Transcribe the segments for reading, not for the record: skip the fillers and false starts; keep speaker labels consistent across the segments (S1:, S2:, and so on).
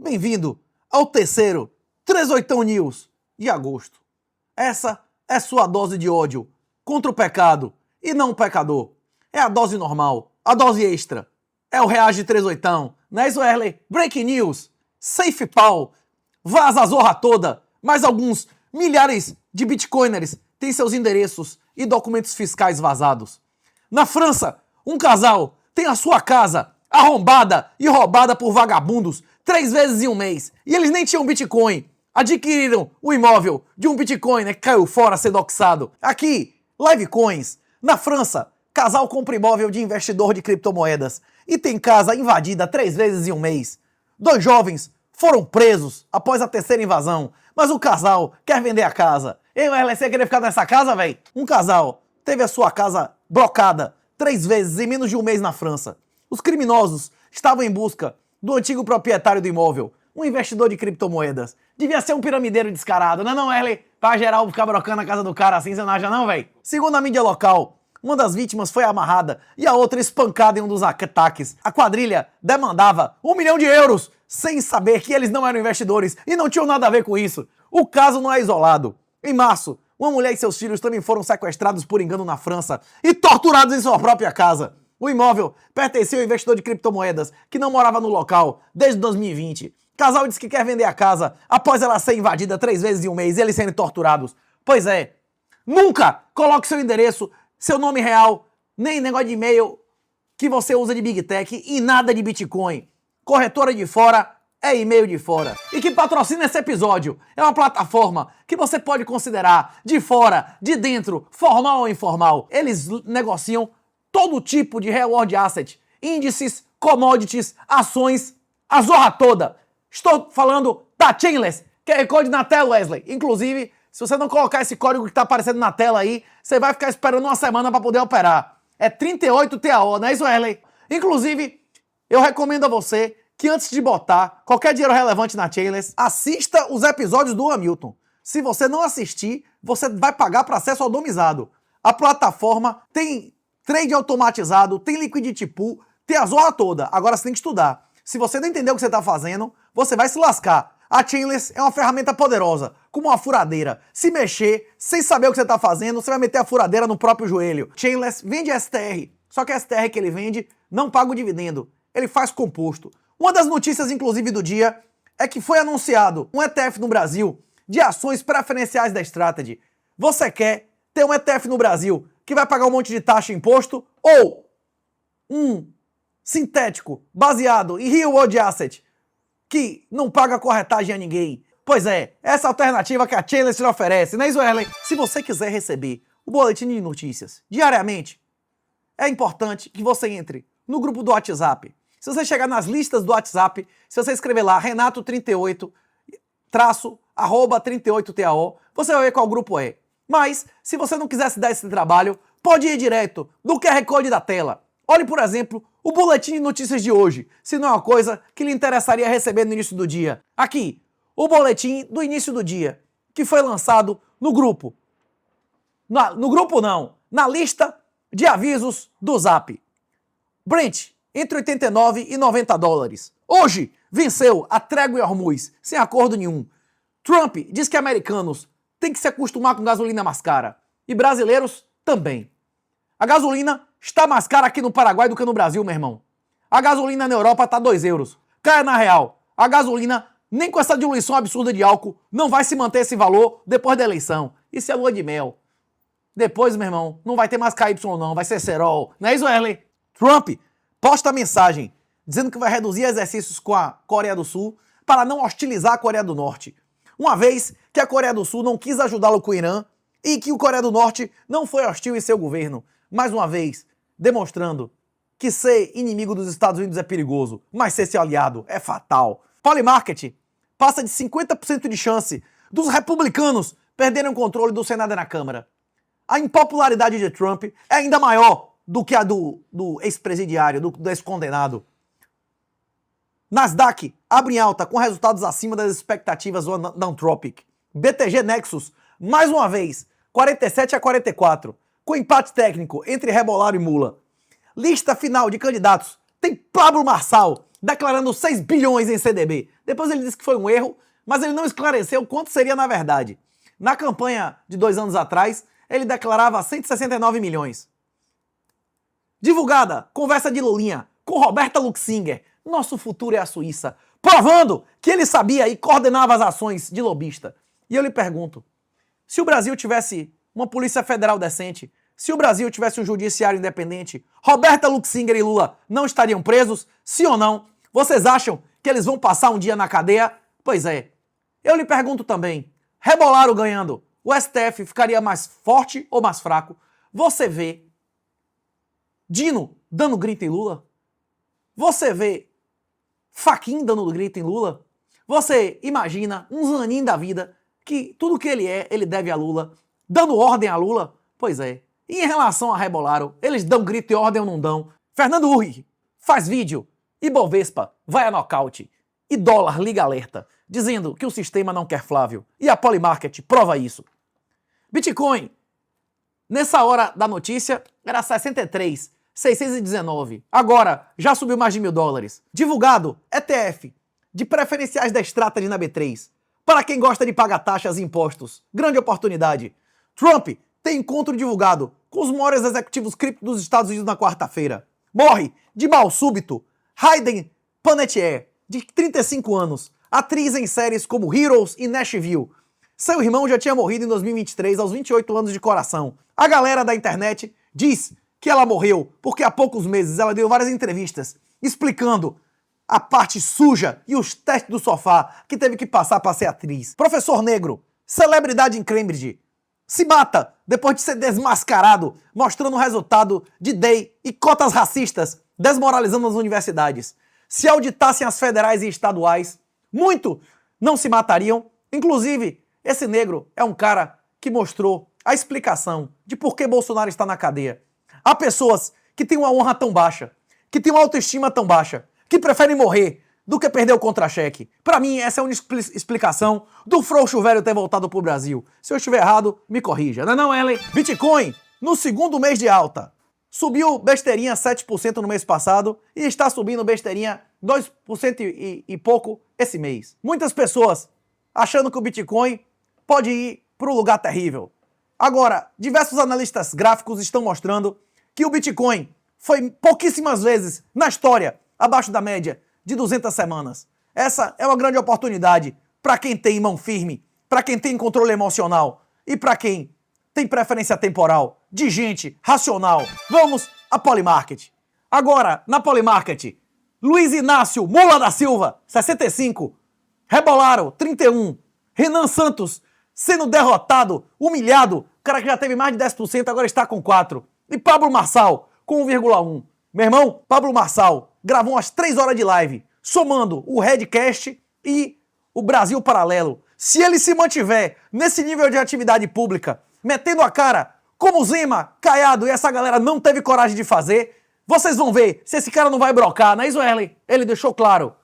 S1: bem-vindo ao terceiro 38 News de agosto. Essa é sua dose de ódio contra o pecado e não o pecador. É a dose normal, a dose extra. É o Reage 38, não é isso, Erley? Breaking News, Safe Pau, vaza a zorra toda, mais alguns milhares de bitcoiners têm seus endereços e documentos fiscais vazados. Na França, um casal tem a sua casa arrombada e roubada por vagabundos 3 vezes em um mês. E eles nem tinham Bitcoin. Adquiriram o imóvel de um Bitcoin, né, que caiu fora sendo doxado. Aqui, Livecoins. Na França, casal compra imóvel de investidor de criptomoedas e tem casa invadida 3 vezes em um mês. 2 jovens foram presos após a terceira invasão, mas o casal quer vender a casa. Ei, Erley, você querer ficar nessa casa, velho? Um casal teve a sua casa brocada 3 vezes em menos de um mês na França. Os criminosos estavam em busca do antigo proprietário do imóvel, um investidor de criptomoedas. Devia ser um piramideiro descarado, não, Erley? Pra geral ficar brocando a casa do cara assim, você não acha não, velho? Segundo a mídia local, uma das vítimas foi amarrada e a outra espancada em um dos ataques. A quadrilha demandava 1 milhão de euros, sem saber que eles não eram investidores e não tinham nada a ver com isso. O caso não é isolado. Em março, uma mulher e seus filhos também foram sequestrados por engano na França e torturados em sua própria casa. O imóvel pertencia ao investidor de criptomoedas, que não morava no local desde 2020. O casal diz que quer vender a casa após ela ser invadida 3 vezes em um mês e eles serem torturados. Pois é, nunca coloque seu endereço, seu nome real, nem negócio de e-mail que você usa de Big Tech e nada de Bitcoin. Corretora de fora é e-mail de fora. E que patrocina esse episódio é uma plataforma que você pode considerar de fora, de dentro, formal ou informal. Eles negociam todo tipo de real world asset, índices, commodities, ações, a zorra toda. Estou falando da Chainless, que é código na tela, Wesley. Inclusive, se você não colocar esse código que está aparecendo na tela aí, você vai ficar esperando uma semana para poder operar. É 38 TAO, não é isso, Wesley? Inclusive, eu recomendo a você que antes de botar qualquer dinheiro relevante na Chainless, assista os episódios do Hamilton. Se você não assistir, você vai pagar para acesso randomizado. A plataforma tem trade automatizado, tem liquidity pool, tem a zorra toda. Agora você tem que estudar. Se você não entender o que você está fazendo, você vai se lascar. A Chainless é uma ferramenta poderosa, como uma furadeira. Se mexer, sem saber o que você está fazendo, você vai meter a furadeira no próprio joelho. Chainless vende STR, só que a STR que ele vende não paga o dividendo. Ele faz composto. Uma das notícias, inclusive, do dia é que foi anunciado um ETF no Brasil de ações preferenciais da Strategy. Você quer ter um ETF no Brasil que vai pagar um monte de taxa e imposto, ou um sintético baseado em real world asset que não paga corretagem a ninguém? Pois é, essa alternativa que a Chainless lhe oferece, não é isso, Erley? Se você quiser receber o boletim de notícias diariamente, é importante que você entre no grupo do WhatsApp. Se você chegar nas listas do WhatsApp, se você escrever lá Renato38 @38TAO, você vai ver qual grupo é. Mas, se você não quiser se dar esse trabalho, pode ir direto no QR Code da tela. Olhe, por exemplo, o boletim de notícias de hoje, se não é uma coisa que lhe interessaria receber no início do dia. Aqui, o boletim do início do dia, que foi lançado no grupo. No grupo não, na lista de avisos do Zap. Brent, entre 89 e 90 dólares. Hoje, venceu a trégua em Hormuz, sem acordo nenhum. Trump diz que americanos têm que se acostumar com gasolina mais cara. E brasileiros também. A gasolina está mais cara aqui no Paraguai do que no Brasil, meu irmão. A gasolina na Europa está 2 euros. Caia na real. A gasolina, nem com essa diluição absurda de álcool, não vai se manter esse valor depois da eleição. Isso é lua de mel. Depois, meu irmão, não vai ter mais KY não, vai ser cerol. Não é isso, Erley? Trump posta mensagem dizendo que vai reduzir exercícios com a Coreia do Sul para não hostilizar a Coreia do Norte. Uma vez que a Coreia do Sul não quis ajudá-lo com o Irã e que o Coreia do Norte não foi hostil em seu governo. Mais uma vez, demonstrando que ser inimigo dos Estados Unidos é perigoso, mas ser seu aliado é fatal. Polymarket passa de 50% de chance dos republicanos perderem o controle do Senado e na Câmara. A impopularidade de Trump é ainda maior do que a do ex-presidiário, do ex-condenado. Nasdaq abre em alta com resultados acima das expectativas da Anthropic. BTG Nexus, mais uma vez, 47-44, com empate técnico entre Rebolaro e Mula. Lista final de candidatos tem Pablo Marçal, declarando 6 bilhões em CDB. Depois ele disse que foi um erro, mas ele não esclareceu quanto seria na verdade. Na campanha de 2 anos atrás, ele declarava 169 milhões. Divulgada, conversa de Lulinha com Roberta Luxinger. Nosso futuro é a Suíça. Provando que ele sabia e coordenava as ações de lobista. E eu lhe pergunto, se o Brasil tivesse uma Polícia Federal decente, se o Brasil tivesse um judiciário independente, Roberta Luxinger e Lula não estariam presos? Sim ou não? Vocês acham que eles vão passar um dia na cadeia? Pois é. Eu lhe pergunto também, Rebolaro ganhando, o STF ficaria mais forte ou mais fraco? Você vê Dino dando grito em Lula? Você vê Fachin dando grito em Lula? Você imagina um Zanin da vida que tudo que ele é, ele deve a Lula, dando ordem a Lula? Pois é. E em relação a Rebolaro, eles dão grito e ordem ou não dão? Fernando Urri faz vídeo, Ibovespa vai a nocaute e dólar liga alerta, dizendo que o sistema não quer Flávio. E a Polymarket prova isso. Bitcoin, nessa hora da notícia, era 63.619. Agora, já subiu mais de $1.000. Divulgado, ETF, de preferenciais da Extrata na B3. Para quem gosta de pagar taxas e impostos, grande oportunidade. Trump tem encontro divulgado com os maiores executivos cripto dos Estados Unidos na quarta-feira. Morre de mal súbito Hayden Panettiere, de 35 anos, atriz em séries como Heroes e Nashville. Seu irmão já tinha morrido em 2023, aos 28 anos de coração. A galera da internet diz que ela morreu porque há poucos meses ela deu várias entrevistas explicando a parte suja e os testes do sofá que teve que passar para ser atriz. Professor negro, celebridade em Cambridge, se mata depois de ser desmascarado, mostrando o resultado de DEI e cotas racistas, desmoralizando as universidades. Se auditassem as federais e estaduais, muito não se matariam. Inclusive, esse negro é um cara que mostrou a explicação de por que Bolsonaro está na cadeia. Há pessoas que têm uma honra tão baixa, que têm uma autoestima tão baixa, que preferem morrer do que perder o contra-cheque. Pra mim, essa é a única explicação do frouxo velho ter voltado pro Brasil. Se eu estiver errado, me corrija. Não, Ellen? Bitcoin, no segundo mês de alta, subiu besteirinha 7% no mês passado e está subindo besteirinha 2% e pouco esse mês. Muitas pessoas achando que o Bitcoin pode ir para um lugar terrível. Agora, diversos analistas gráficos estão mostrando que o Bitcoin foi pouquíssimas vezes na história abaixo da média de 200 semanas. Essa é uma grande oportunidade para quem tem mão firme, para quem tem controle emocional e para quem tem preferência temporal de gente racional. Vamos à Polymarket. Agora, na Polymarket, Luiz Inácio Mula da Silva, 65. Rebolaro, 31. Renan Santos sendo derrotado, humilhado. O cara que já teve mais de 10%, agora está com 4%. E Pablo Marçal, com 1,1%. Meu irmão, Pablo Marçal gravou umas 3 horas de live, somando o Redcast e o Brasil Paralelo. Se ele se mantiver nesse nível de atividade pública, metendo a cara como Zema, Caiado e essa galera não teve coragem de fazer, vocês vão ver se esse cara não vai brocar, não é isso, Erlen? Ele deixou claro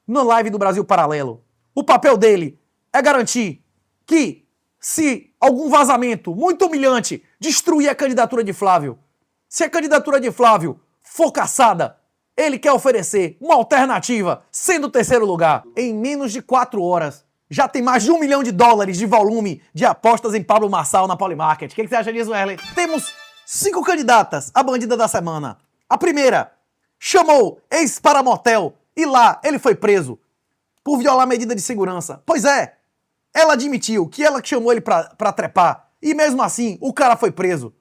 S1: na live do Brasil Paralelo. O papel dele é garantir que, se algum vazamento muito humilhante destruir a candidatura de Flávio, se a candidatura de Flávio for caçada, ele quer oferecer uma alternativa, sendo o terceiro lugar. Em menos de 4 horas, já tem mais de $1 milhão de volume de apostas em Pablo Marçal na Polymarket. O que você acha disso, Erlen? Temos 5 candidatas à bandida da semana. A primeira chamou ex para motel e lá ele foi preso por violar medida de segurança. Pois é, ela admitiu que ela chamou ele pra trepar e mesmo assim o cara foi preso.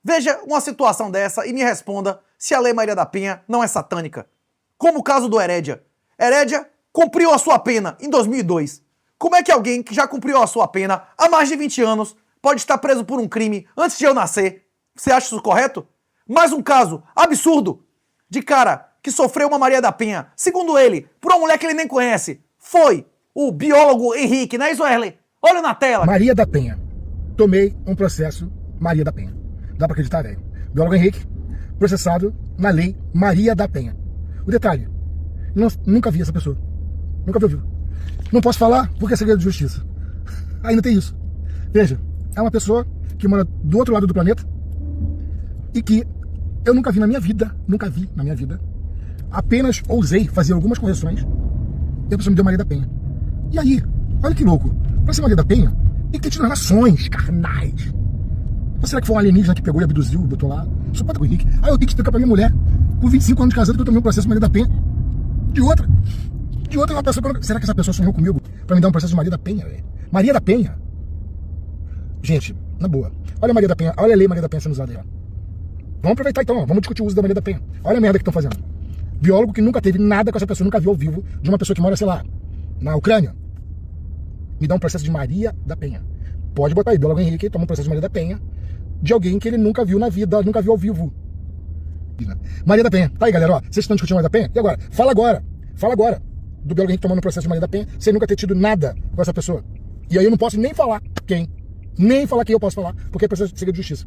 S1: Veja uma situação dessa e me responda se a Lei Maria da Penha não é satânica. Como o caso do Herédia. Herédia cumpriu a sua pena em 2002. Como é que alguém que já cumpriu a sua pena há mais de 20 anos pode estar preso por um crime antes de eu nascer? Você acha isso correto? Mais um caso absurdo de cara que sofreu uma Maria da Penha, segundo ele, por uma mulher que ele nem conhece. Foi o biólogo Henrique, não é isso, Erlen? Olha na tela.
S2: Maria da Penha. Tomei um processo Maria da Penha. Dá pra acreditar, velho? Biólogo Henrique, processado na lei Maria da Penha. O detalhe, nunca vi essa pessoa. Nunca vi ao vivo. Não posso falar porque é segredo de justiça. Ainda tem isso. Veja, é uma pessoa que mora do outro lado do planeta e que eu nunca vi na minha vida, Apenas ousei fazer algumas correções e a pessoa me deu Maria da Penha. E aí, olha que louco, pra ser Maria da Penha, tem que ter tido relações carnais. Ou será que foi um alienígena que pegou e abduziu, botou lá? Sou padre com o Henrique. Ah, eu tenho que explicar pra minha mulher, com 25 anos de casado, que eu tomei um processo de Maria da Penha. De outra uma pessoa. Será que essa pessoa sonhou comigo pra me dar um processo de Maria da Penha, velho? Maria da Penha? Gente, na boa. Olha a Maria da Penha, olha a lei Maria da Penha sendo usada aí, ó. Vamos aproveitar então, ó. Vamos discutir o uso da Maria da Penha. Olha a merda que estão fazendo. Biólogo que nunca teve nada com essa pessoa, nunca viu ao vivo, de uma pessoa que mora, sei lá, na Ucrânia. Me dá um processo de Maria da Penha. Pode botar aí, biólogo Henrique toma um processo de Maria da Penha de alguém que ele nunca viu na vida, nunca viu ao vivo. Maria da Penha. Tá aí, galera, ó. Vocês estão discutindo Maria da Penha? E agora? Fala agora. Do biólogo Henrique tomando um processo de Maria da Penha, sem nunca ter tido nada com essa pessoa. E aí eu não posso nem falar quem. Nem falar quem eu posso falar, porque é processo de segredo de justiça.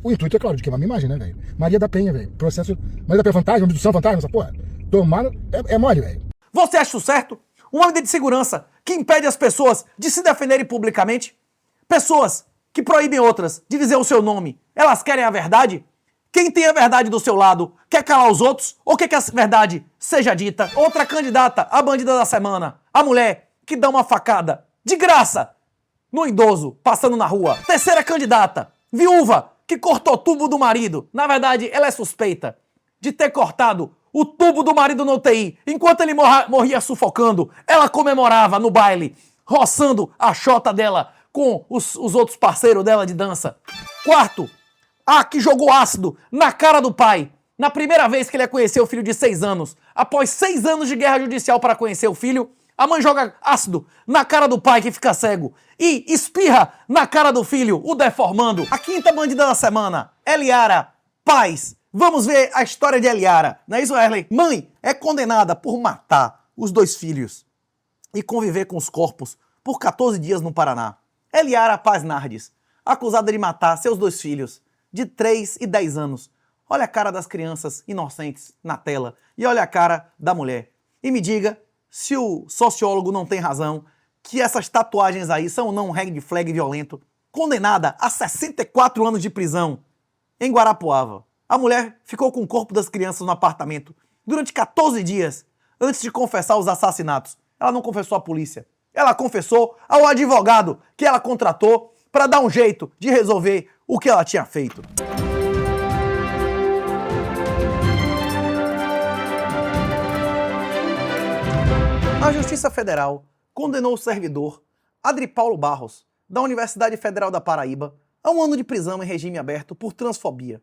S2: O intuito, é claro, de queimar minha imagem, né, velho? Maria da Penha, velho. Processo. Maria da Penha fantasma, abdução fantasma, essa porra. Tomar. É mole, velho.
S1: Você acha isso certo? Uma medida de segurança que impede as pessoas de se defenderem publicamente? Pessoas que proíbem outras de dizer o seu nome. Elas querem a verdade? Quem tem a verdade do seu lado quer calar os outros ou quer que a verdade seja dita? Outra candidata, a bandida da semana. A mulher que dá uma facada de graça no idoso passando na rua. Terceira candidata, viúva que cortou o tubo do marido. Na verdade, ela é suspeita de ter cortado o tubo do marido no UTI. Enquanto ele morria sufocando, ela comemorava no baile, roçando a xota dela com os outros parceiros dela de dança. Quarto, a que jogou ácido na cara do pai na primeira vez que ele ia conhecer o filho de 6 anos. Após 6 anos de guerra judicial para conhecer o filho, a mãe joga ácido na cara do pai que fica cego e espirra na cara do filho, o deformando. A quinta bandida da semana, Eliara Paz. Vamos ver a história de Eliara. Não é isso, Erley? Mãe é condenada por matar os 2 filhos e conviver com os corpos por 14 dias no Paraná. Eliara Paz Nardes, acusada de matar seus 2 filhos de 3 e 10 anos. Olha a cara das crianças inocentes na tela e olha a cara da mulher. E me diga se o sociólogo não tem razão que essas tatuagens aí são ou não um red flag violento. Condenada a 64 anos de prisão em Guarapuava. A mulher ficou com o corpo das crianças no apartamento durante 14 dias antes de confessar os assassinatos. Ela não confessou à polícia. Ela confessou ao advogado que ela contratou para dar um jeito de resolver o que ela tinha feito. A Justiça Federal condenou o servidor Adri Paulo Barros, da Universidade Federal da Paraíba, a 1 ano de prisão em regime aberto por transfobia.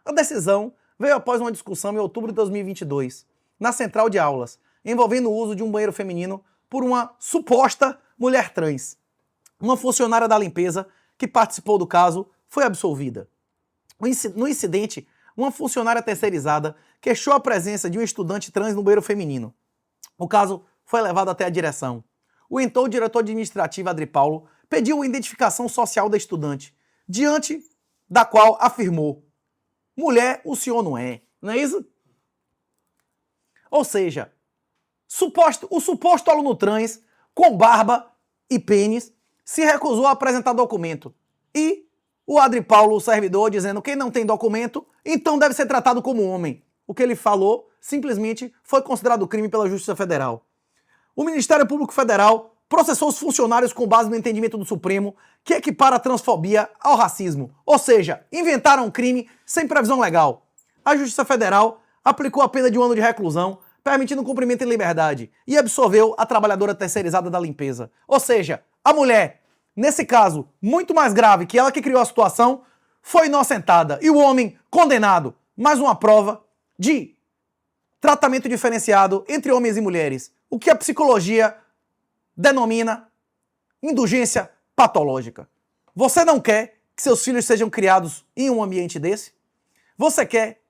S1: A decisão veio após uma discussão em outubro de 2022, na central de aulas, envolvendo o uso de um banheiro feminino por uma suposta mulher trans. Uma funcionária da limpeza que participou do caso foi absolvida. No incidente, uma funcionária terceirizada queixou a presença de um estudante trans no banheiro feminino. O caso foi levado até a direção. O então diretor administrativo Adri Paulo pediu a identificação social da estudante, diante da qual afirmou: mulher o senhor não é isso? Ou seja, o suposto aluno trans com barba e pênis se recusou a apresentar documento. E o Adri Paulo, o servidor, dizendo que quem não tem documento, então deve ser tratado como homem. O que ele falou simplesmente foi considerado crime pela Justiça Federal. O Ministério Público Federal processou os funcionários com base no entendimento do Supremo que equipara a transfobia ao racismo. Ou seja, inventaram um crime sem previsão legal. A Justiça Federal aplicou a pena de 1 ano de reclusão, permitindo o cumprimento em liberdade, e absolveu a trabalhadora terceirizada da limpeza. Ou seja, a mulher, nesse caso, muito mais grave que ela que criou a situação, foi inocentada. E o homem condenado. Mais uma prova de tratamento diferenciado entre homens e mulheres. O que a psicologia denomina indulgência patológica. Você não quer que seus filhos sejam criados em um ambiente desse? Você quer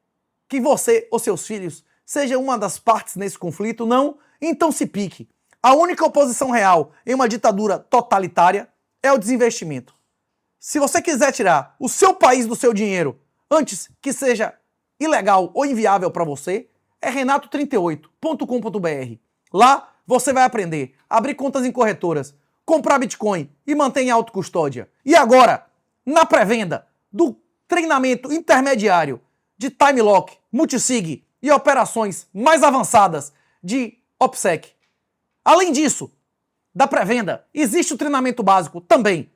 S1: que você ou seus filhos sejam uma das partes nesse conflito? Não? Então se pique. A única oposição real em uma ditadura totalitária é o desinvestimento. Se você quiser tirar o seu país do seu dinheiro antes que seja ilegal ou inviável para você, é renato38.com.br. Lá você vai aprender a abrir contas em corretoras, comprar Bitcoin e manter em autocustódia. E agora, na pré-venda do treinamento intermediário de Time Lock, Multisig e operações mais avançadas de OPSEC. Além disso, da pré-venda, existe o treinamento básico também.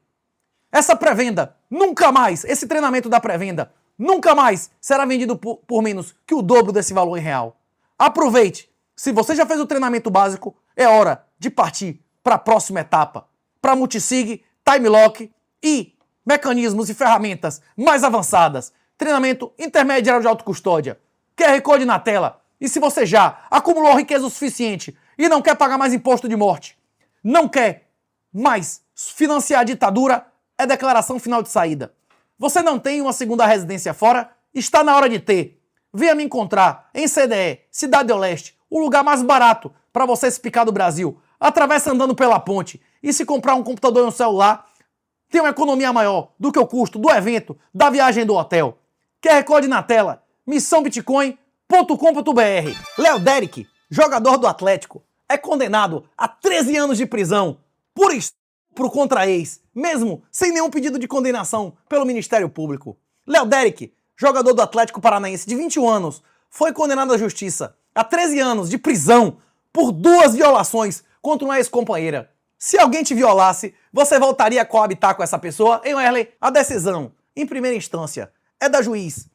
S1: Essa pré-venda, nunca mais, esse treinamento da pré-venda, nunca mais será vendido por menos que o dobro desse valor em real. Aproveite! Se você já fez o treinamento básico, é hora de partir para a próxima etapa. Para multisig, time lock e mecanismos e ferramentas mais avançadas. Treinamento intermediário de autocustódia. QR Code na tela. E se você já acumulou riqueza o suficiente e não quer pagar mais imposto de morte, não quer mais financiar a ditadura, é declaração final de saída. Você não tem uma segunda residência fora? Está na hora de ter. Venha me encontrar em CDE, Cidade do Leste, o lugar mais barato para você se picar do Brasil. Atravessa andando pela ponte. E se comprar um computador e um celular, tem uma economia maior do que o custo do evento, da viagem do hotel. QR Code na tela. missãobitcoin.com.br. Léo Derek, jogador do Atlético, é condenado a 13 anos de prisão por estupro contra ex, mesmo sem nenhum pedido de condenação pelo Ministério Público. Léo Derek, jogador do Atlético Paranaense de 21 anos, foi condenado à justiça a 13 anos de prisão por 2 violações contra uma ex-companheira. Se alguém te violasse, você voltaria a coabitar com essa pessoa? Hein, Wesley? A decisão, em primeira instância, é da juiz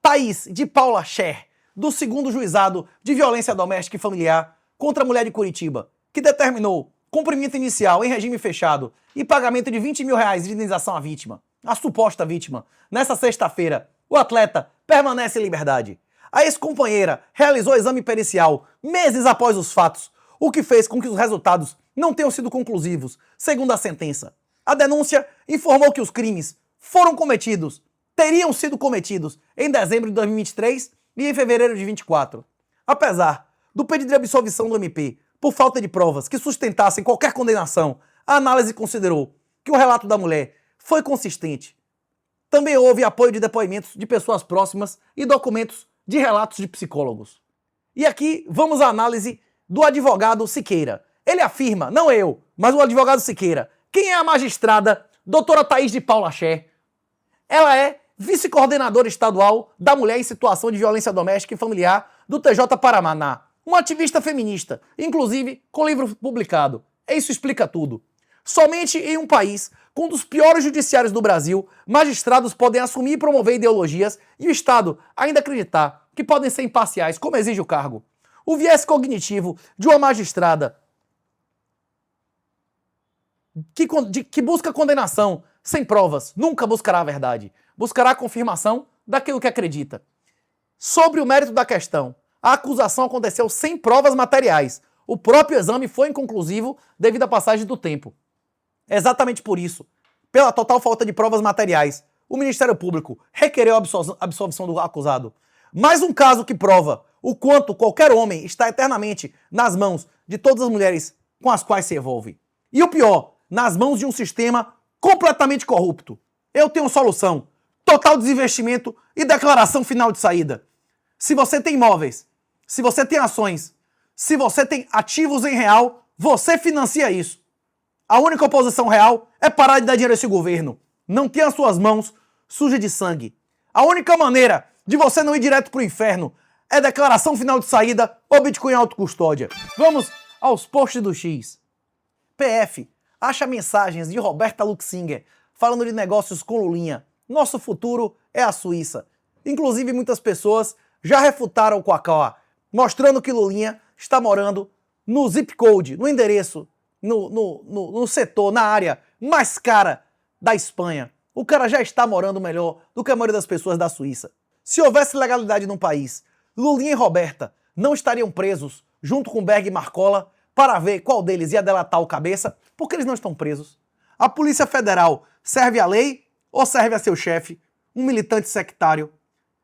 S1: Thaís de Paula Scher, do 2º Juizado de Violência Doméstica e Familiar contra a mulher de Curitiba, que determinou cumprimento inicial em regime fechado e pagamento de R$20 mil de indenização à vítima, a suposta vítima. Nessa sexta-feira, o atleta permanece em liberdade. A ex-companheira realizou exame pericial meses após os fatos, o que fez com que os resultados não tenham sido conclusivos, segundo a sentença. A denúncia informou que os crimes teriam sido cometidos em dezembro de 2023 e em fevereiro de 2024. Apesar do pedido de absolvição do MP por falta de provas que sustentassem qualquer condenação, a análise considerou que o relato da mulher foi consistente. Também houve apoio de depoimentos de pessoas próximas e documentos de relatos de psicólogos. E aqui vamos à análise do advogado Siqueira. Ele afirma, não eu, mas o advogado Siqueira, quem é a magistrada doutora Thaís de Paula Scher? Ela é vice-coordenadora estadual da mulher em situação de violência doméstica e familiar do TJ Paraná. Uma ativista feminista, inclusive com livro publicado. Isso explica tudo. Somente em um país com um dos piores judiciários do Brasil, magistrados podem assumir e promover ideologias e o Estado ainda acreditar que podem ser imparciais, como exige o cargo. O viés cognitivo de uma magistrada que busca condenação sem provas nunca buscará a verdade. Buscará a confirmação daquilo que acredita. Sobre o mérito da questão, a acusação aconteceu sem provas materiais. O próprio exame foi inconclusivo devido à passagem do tempo. Exatamente por isso, pela total falta de provas materiais, o Ministério Público requereu a absolvição do acusado. Mais um caso que prova o quanto qualquer homem está eternamente nas mãos de todas as mulheres com as quais se envolve. E o pior, nas mãos de um sistema completamente corrupto. Eu tenho solução. Total desinvestimento e declaração final de saída. Se você tem imóveis, se você tem ações, se você tem ativos em real, você financia isso. A única oposição real é parar de dar dinheiro a esse governo. Não tenha as suas mãos sujas de sangue. A única maneira de você não ir direto pro inferno é declaração final de saída ou Bitcoin autocustódia. Vamos aos posts do X. PF acha mensagens de Roberta Luxinger falando de negócios com Lulinha. Nosso futuro é a Suíça. Inclusive, muitas pessoas já refutaram o Quacó, mostrando que Lulinha está morando no zip code, no endereço, no setor, na área mais cara da Espanha. O cara já está morando melhor do que a maioria das pessoas da Suíça. Se houvesse legalidade num país, Lulinha e Roberta não estariam presos junto com Berg e Marcola para ver qual deles ia delatar o cabeça, porque eles não estão presos. A Polícia Federal serve à lei ou serve a seu chefe, um militante sectário?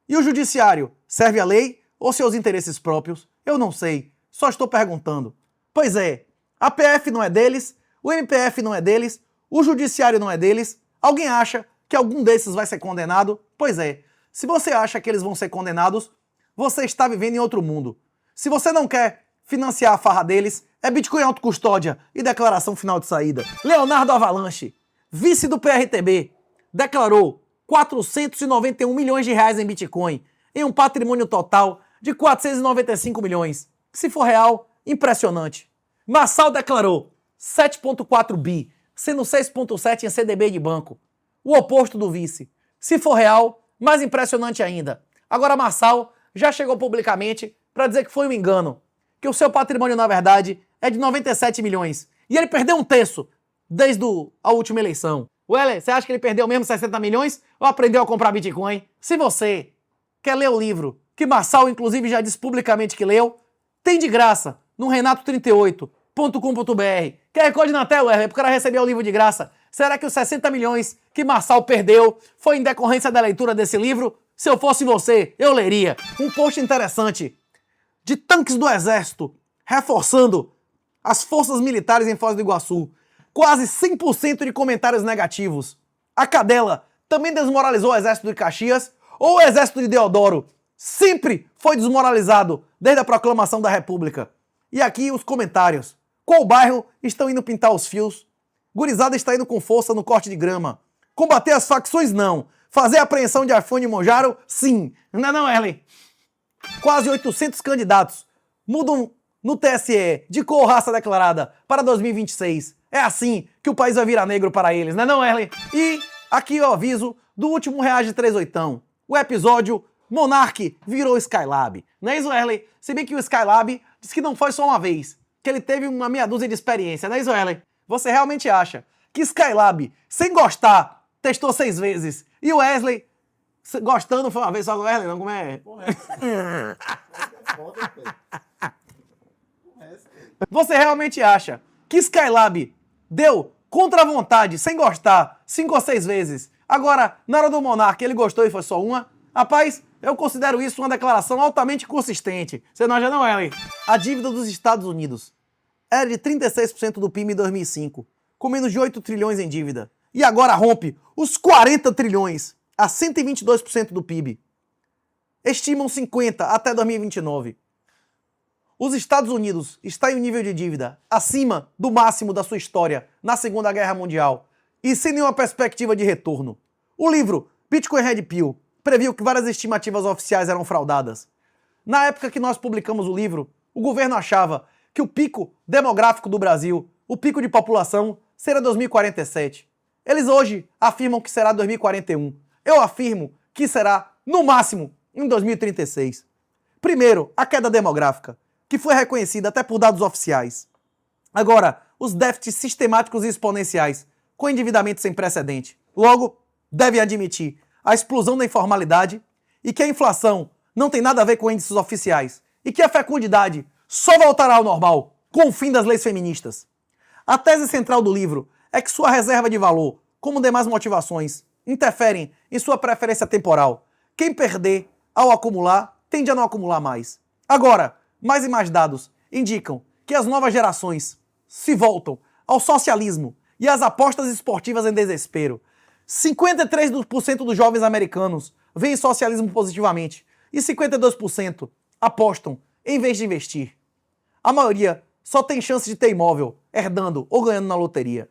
S1: E o Judiciário serve à lei ou seus interesses próprios? Eu não sei, só estou perguntando. Pois é, a PF não é deles, o MPF não é deles, o Judiciário não é deles. Alguém acha que algum desses vai ser condenado? Pois é, se você acha que eles vão ser condenados, você está vivendo em outro mundo. Se você não quer financiar a farra deles, é Bitcoin autocustódia e declaração final de saída. Leonardo Avalanche, vice do PRTB, declarou 491 milhões de reais em Bitcoin, em um patrimônio total de 495 milhões. Se for real, impressionante. Marçal declarou 7,4 bi, sendo 6,7 em CDB de banco. O oposto do vice. Se for real, mais impressionante ainda. Agora Marçal já chegou publicamente para dizer que foi um engano, que o seu patrimônio, na verdade, é de 97 milhões. E ele perdeu um terço desde a última eleição. Weller, você acha que ele perdeu mesmo 60 milhões ou aprendeu a comprar Bitcoin? Se você quer ler o livro, que Marçal inclusive já disse publicamente que leu, tem de graça no renato38.com.br. QR Code na tela, Weller, para o cara receber o livro de graça. Será que os 60 milhões que Marçal perdeu foi em decorrência da leitura desse livro? Se eu fosse você, eu leria. Um post interessante de tanques do Exército reforçando as forças militares em Foz do Iguaçu. Quase 100% de comentários negativos. A cadela também desmoralizou o Exército de Caxias ou o Exército de Deodoro sempre foi desmoralizado desde a proclamação da República? E aqui os comentários. Qual bairro estão indo pintar os fios? Gurizada está indo com força no corte de grama. Combater as facções, não. Fazer a apreensão de iPhone e Monjaro, sim. Não é não, Erlen? Quase 800 candidatos mudam no TSE de cor ou raça declarada para 2026. É assim que o país vai virar negro para eles, não é não, Erlen? E aqui o aviso do último Reage 38. O episódio Monark virou Skylab. Não é isso, Erlen? Se bem que o Skylab disse que não foi só uma vez, que ele teve uma meia dúzia de experiência, não é isso, Erlen? Você realmente acha que Skylab, sem gostar, testou 6 vezes, e o Wesley, gostando, foi uma vez só com o Wesley, não? Como é? Você realmente acha que Skylab deu contra a vontade, sem gostar, 5 ou 6 vezes? Agora, na hora do Monark, ele gostou e foi só uma? Rapaz, eu considero isso uma declaração altamente consistente. Você não acha não, Ellen? A dívida dos Estados Unidos era de 36% do PIB em 2005, com menos de 8 trilhões em dívida. E agora rompe os 40 trilhões, a 122% do PIB. Estimam 50 até 2029. Os Estados Unidos estão em um nível de dívida acima do máximo da sua história na Segunda Guerra Mundial e sem nenhuma perspectiva de retorno. O livro Bitcoin Red Pill previu que várias estimativas oficiais eram fraudadas. Na época que nós publicamos o livro, o governo achava que o pico demográfico do Brasil, o pico de população, será 2047. Eles hoje afirmam que será 2041. Eu afirmo que será, no máximo, em 2036. Primeiro, a queda demográfica, que foi reconhecida até por dados oficiais. Agora, os déficits sistemáticos e exponenciais, com endividamento sem precedente. Logo, devem admitir a explosão da informalidade e que a inflação não tem nada a ver com índices oficiais e que a fecundidade só voltará ao normal com o fim das leis feministas. A tese central do livro é que sua reserva de valor, como demais motivações, interferem em sua preferência temporal. Quem perder ao acumular, tende a não acumular mais. Agora, mais e mais dados indicam que as novas gerações se voltam ao socialismo e às apostas esportivas em desespero. 53% dos jovens americanos veem socialismo positivamente e 52% apostam em vez de investir. A maioria só tem chance de ter imóvel, herdando ou ganhando na loteria.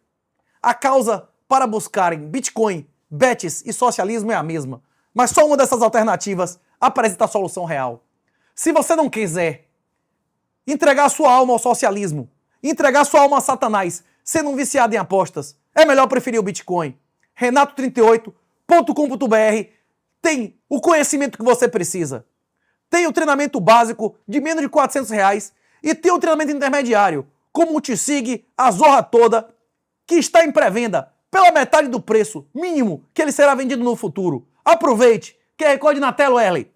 S1: A causa para buscarem Bitcoin, bets e socialismo é a mesma, mas só uma dessas alternativas apresenta a solução real. Se você não quiser entregar sua alma ao socialismo, entregar sua alma a Satanás, sendo um viciado em apostas, é melhor preferir o Bitcoin. Renato38.com.br tem o conhecimento que você precisa. Tem o treinamento básico de menos de R$400 e tem o treinamento intermediário, como o TSIG, a Zorra Toda, que está em pré-venda pela metade do preço mínimo que ele será vendido no futuro. Aproveite, QR Code na tela, Erlen.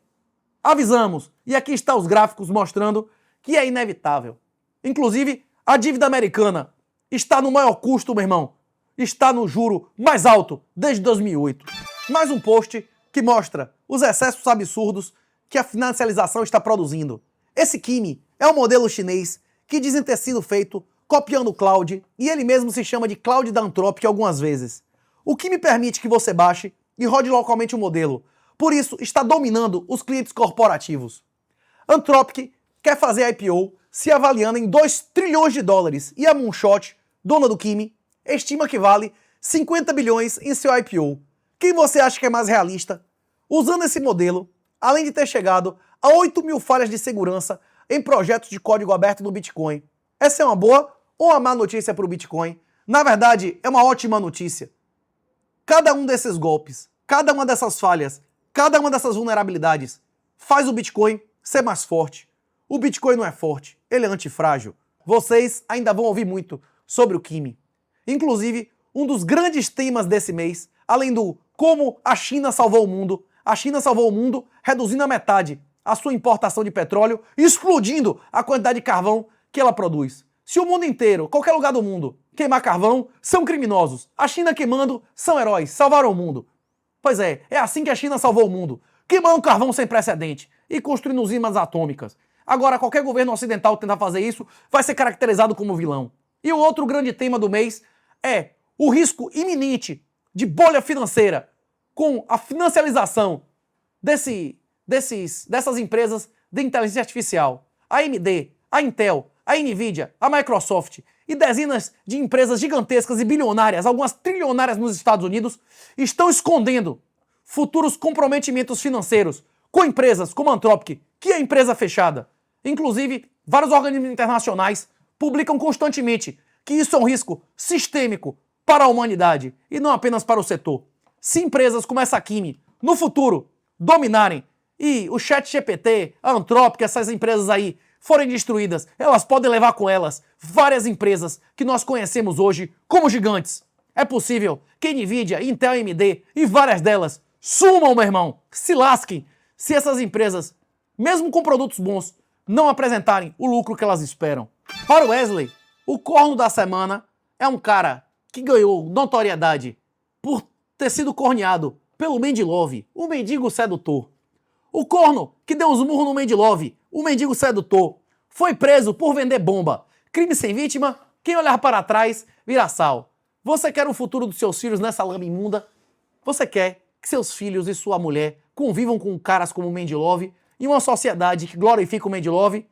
S1: Avisamos, e aqui está os gráficos mostrando que é inevitável. Inclusive, a dívida americana está no maior custo, meu irmão. Está no juro mais alto desde 2008. Mais um post que mostra os excessos absurdos que a financiarização está produzindo. Esse Kimi é um modelo chinês que dizem ter sido feito copiando o Cloud e ele mesmo se chama de Cloud da Anthropic algumas vezes. O que me permite que você baixe e rode localmente o modelo. Por isso, está dominando os clientes corporativos. Anthropic quer fazer IPO se avaliando em 2 trilhões de dólares e a Moonshot, dona do Kimi, estima que vale 50 bilhões em seu IPO. Quem você acha que é mais realista? Usando esse modelo, além de ter chegado a 8 mil falhas de segurança em projetos de código aberto no Bitcoin. Essa é uma boa ou uma má notícia para o Bitcoin? Na verdade, é uma ótima notícia. Cada um desses golpes, cada uma dessas falhas, cada uma dessas vulnerabilidades faz o Bitcoin ser mais forte. O Bitcoin não é forte, ele é antifrágil. Vocês ainda vão ouvir muito sobre o Kimi. Inclusive, um dos grandes temas desse mês, além do como a China salvou o mundo, a China salvou o mundo reduzindo a metade a sua importação de petróleo e explodindo a quantidade de carvão que ela produz. Se o mundo inteiro, qualquer lugar do mundo, queimar carvão, são criminosos. A China queimando, são heróis, salvaram o mundo. Pois é assim que a China salvou o mundo, queimando carvão sem precedente e construindo usinas atômicas. Agora, qualquer governo ocidental tentar fazer isso vai ser caracterizado como vilão. E o outro grande tema do mês é o risco iminente de bolha financeira com a financialização dessas empresas de inteligência artificial. A AMD, a Intel, a Nvidia, a Microsoft e dezenas de empresas gigantescas e bilionárias, algumas trilionárias nos Estados Unidos, estão escondendo futuros comprometimentos financeiros com empresas como a Anthropic, que é empresa fechada. Inclusive, vários organismos internacionais publicam constantemente que isso é um risco sistêmico para a humanidade e não apenas para o setor. Se empresas como essa Kimi, no futuro, dominarem e o ChatGPT, a Anthropic, essas empresas aí forem destruídas, elas podem levar com elas várias empresas que nós conhecemos hoje como gigantes. É possível que Nvidia, Intel, AMD e várias delas sumam, meu irmão, se lasquem, se essas empresas, mesmo com produtos bons, não apresentarem o lucro que elas esperam. Para o Wesley, o corno da semana é um cara que ganhou notoriedade por ter sido corneado pelo Mendilove, o mendigo sedutor. O corno que deu uns murros no Mendilove, o mendigo sedutor, foi preso por vender bomba. Crime sem vítima, quem olhar para trás vira sal. Você quer o futuro dos seus filhos nessa lama imunda? Você quer que seus filhos e sua mulher convivam com caras como o Mendilove em uma sociedade que glorifica o Mendilove?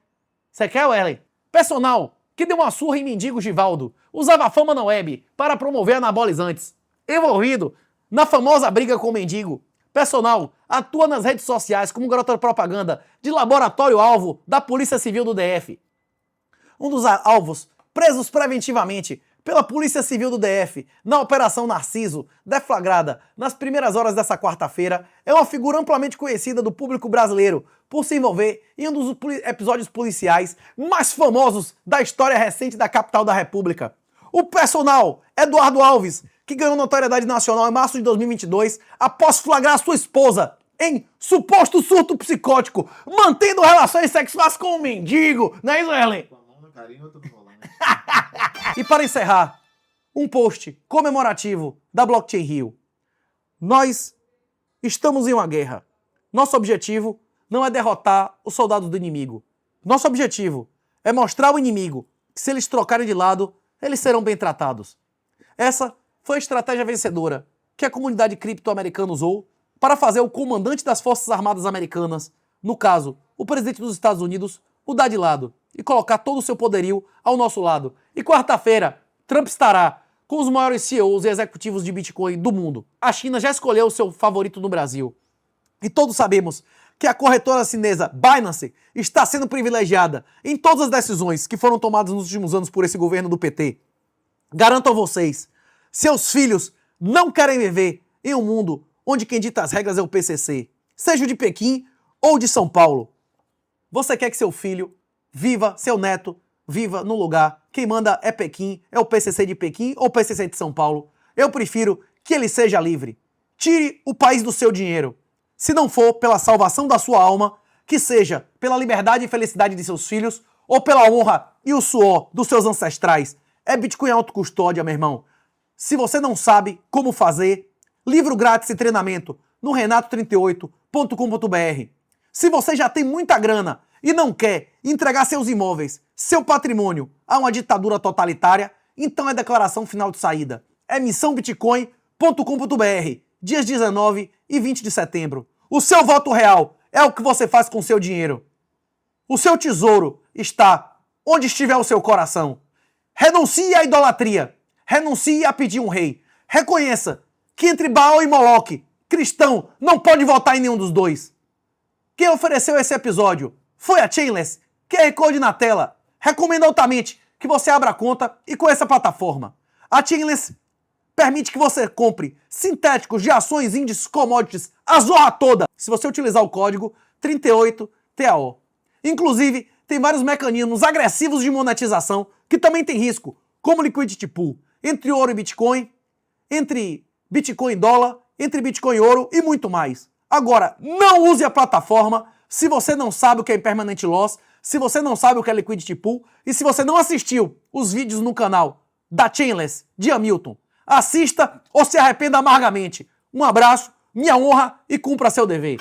S1: Você quer, Wesley? Personal que deu uma surra em mendigo Givaldo, usava fama na web para promover anabolizantes. Envolvido na famosa briga com o mendigo. Personal atua nas redes sociais como garoto propaganda de laboratório-alvo da Polícia Civil do DF. Um dos alvos presos preventivamente pela Polícia Civil do DF na Operação Narciso, deflagrada nas primeiras horas dessa quarta-feira, é uma figura amplamente conhecida do público brasileiro por se envolver em um dos episódios policiais mais famosos da história recente da capital da República. O personal Eduardo Alves, que ganhou notoriedade nacional em março de 2022 após flagrar sua esposa em suposto surto psicótico, mantendo relações sexuais com um mendigo. Não é isso, Ellen? E para encerrar, um post comemorativo da Blockchain Rio. Nós estamos em uma guerra. Nosso objetivo não é derrotar os soldados do inimigo. Nosso objetivo é mostrar ao inimigo que se eles trocarem de lado, eles serão bem tratados. Essa foi a estratégia vencedora que a comunidade cripto-americana usou para fazer o comandante das Forças Armadas Americanas, no caso, o presidente dos Estados Unidos, mudar de lado e colocar todo o seu poderio ao nosso lado. E quarta-feira, Trump estará com os maiores CEOs e executivos de Bitcoin do mundo. A China já escolheu o seu favorito no Brasil. E todos sabemos que a corretora chinesa Binance está sendo privilegiada em todas as decisões que foram tomadas nos últimos anos por esse governo do PT. Garanto a vocês, seus filhos não querem viver em um mundo onde quem dita as regras é o PCC, seja o de Pequim ou de São Paulo. Você quer que seu filho viva, seu neto viva no lugar, quem manda é Pequim, é o PCC de Pequim ou o PCC de São Paulo? Eu prefiro que ele seja livre. Tire o país do seu dinheiro. Se não for pela salvação da sua alma, que seja pela liberdade e felicidade de seus filhos ou pela honra e o suor dos seus ancestrais. É Bitcoin autocustódia, meu irmão. Se você não sabe como fazer, livro grátis e treinamento no renato38.com.br. Se você já tem muita grana e não quer entregar seus imóveis, seu patrimônio a uma ditadura totalitária, então é declaração final de saída. É missãobitcoin.com.br, dias 19 e 20 de setembro. O seu voto real é o que você faz com o seu dinheiro. O seu tesouro está onde estiver o seu coração. Renuncie à idolatria. Renuncie a pedir um rei. Reconheça que entre Baal e Moloque, cristão não pode votar em nenhum dos dois. Quem ofereceu esse episódio foi a Chainless, QR Code na tela. Recomendo altamente que você abra a conta e conheça a plataforma. A Chainless permite que você compre sintéticos de ações, índices, commodities, a zorra toda, se você utilizar o código 38TAO. Inclusive, tem vários mecanismos agressivos de monetização que também tem risco, como liquidity pool, entre ouro e Bitcoin, entre Bitcoin e dólar, entre Bitcoin e ouro e muito mais. Agora, não use a plataforma se você não sabe o que é impermanent loss, se você não sabe o que é liquidity pool e se você não assistiu os vídeos no canal da Chainless, de Hamilton. Assista ou se arrependa amargamente. Um abraço, minha honra e cumpra seu dever.